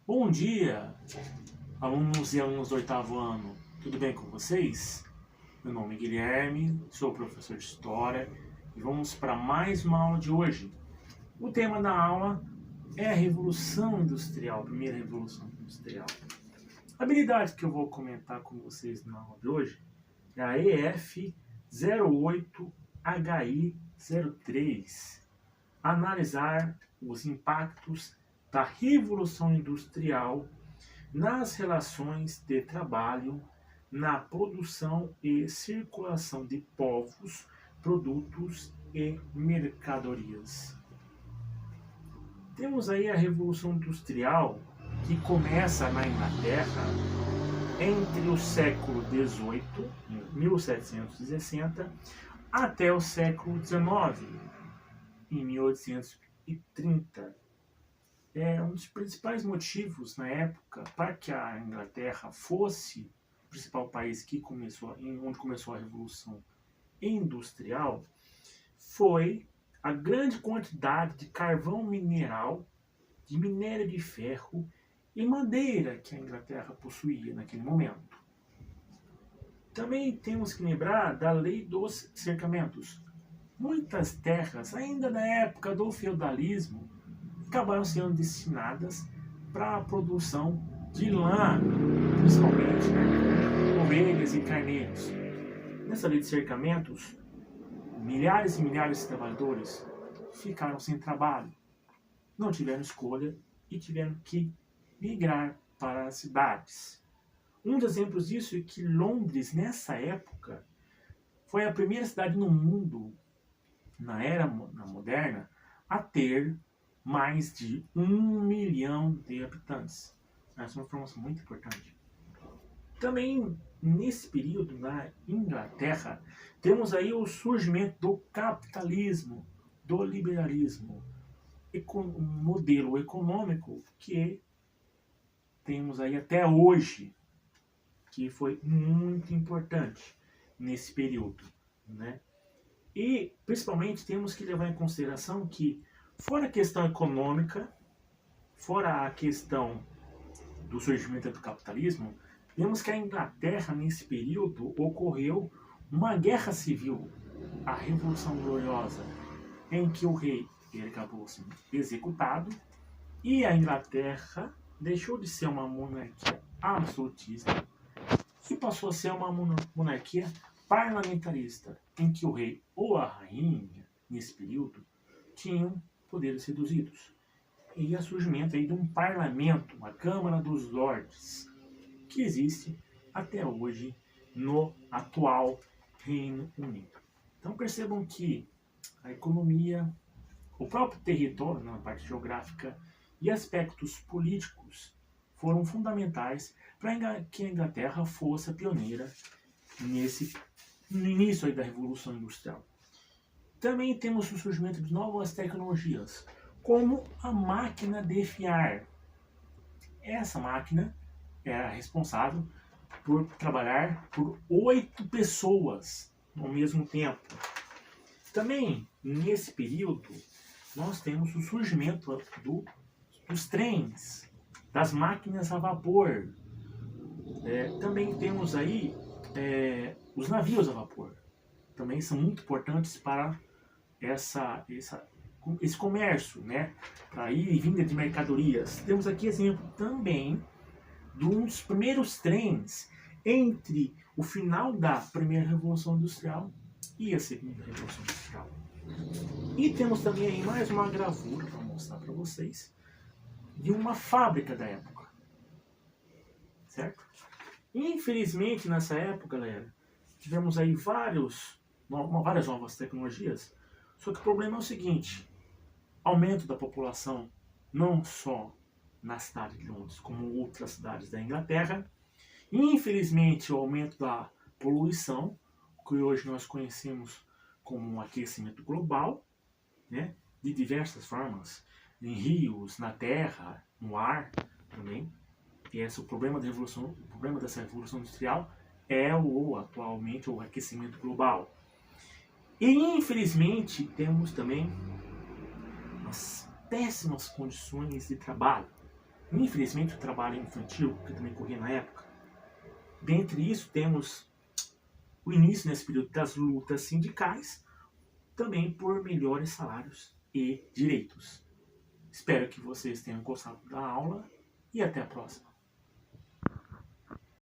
Bom dia, alunos e alunos do oitavo ano. Tudo bem com vocês? Meu nome é Guilherme, sou professor de História e vamos para mais uma aula de hoje. O tema da aula é a Revolução Industrial, a primeira Revolução Industrial. A habilidade que eu vou comentar com vocês na aula de hoje é a EF08HI03. Analisar os impactos da Revolução Industrial nas relações de trabalho, na produção e circulação de povos, produtos e mercadorias. Temos aí a Revolução Industrial, que começa na Inglaterra entre o século XVIII, 1760, até o século XIX, em 1830. Um dos principais motivos na época para que a Inglaterra fosse o principal país onde começou a Revolução Industrial foi a grande quantidade de carvão mineral, de minério de ferro e madeira que a Inglaterra possuía naquele momento. Também temos que lembrar da lei dos cercamentos. Muitas terras, ainda na época do feudalismo, acabaram sendo destinadas para a produção de lã, principalmente, ovelhas e carneiros. Nessa lei de cercamentos, milhares e milhares de trabalhadores ficaram sem trabalho, não tiveram escolha e tiveram que migrar para as cidades. Um dos exemplos disso é que Londres, nessa época, foi a primeira cidade no mundo, na era moderna, a ter mais de 1 milhão de habitantes. Essa é uma informação muito importante. Também, nesse período, na Inglaterra, temos aí o surgimento do capitalismo, do liberalismo, um modelo econômico que temos aí até hoje, que foi muito importante nesse período, E, principalmente, temos que levar em consideração que, fora a questão econômica, fora a questão do surgimento do capitalismo, vemos que a Inglaterra, nesse período, ocorreu uma guerra civil, a Revolução Gloriosa, em que o rei acabou sendo executado e a Inglaterra deixou de ser uma monarquia absolutista e passou a ser uma monarquia parlamentarista, em que o rei ou a rainha, nesse período, tinham poderes reduzidos. E o surgimento aí de um parlamento, uma Câmara dos Lordes, que existe até hoje no atual Reino Unido. Então percebam que a economia, o próprio território, na parte geográfica, e aspectos políticos foram fundamentais para que a Inglaterra fosse a pioneira no início aí da Revolução Industrial. Também temos o surgimento de novas tecnologias, como a máquina de fiar. Essa máquina era responsável por trabalhar por 8 pessoas ao mesmo tempo. Também, nesse período, nós temos o surgimento dos trens, das máquinas a vapor. Também temos aí os navios a vapor. Também são muito importantes para esse comércio, para ir e vinda de mercadorias. Temos aqui exemplo também de um dos primeiros trens entre o final da primeira Revolução Industrial e a segunda Revolução Industrial. E temos também aí mais uma gravura para mostrar para vocês de uma fábrica da época, certo? Infelizmente, nessa época, galera, tivemos aí várias novas tecnologias, só que o problema é o seguinte: aumento da população, não só na cidade de Londres, como outras cidades da Inglaterra. Infelizmente, o aumento da poluição, que hoje nós conhecemos como um aquecimento global, de diversas formas, em rios, na terra, no ar também. E esse é o problema dessa revolução industrial atualmente o aquecimento global. E infelizmente temos também as péssimas condições de trabalho. infelizmente, o trabalho infantil, que eu também corria na época. Dentre isso, temos o início nesse período das lutas sindicais, também por melhores salários e direitos. Espero que vocês tenham gostado da aula e até a próxima.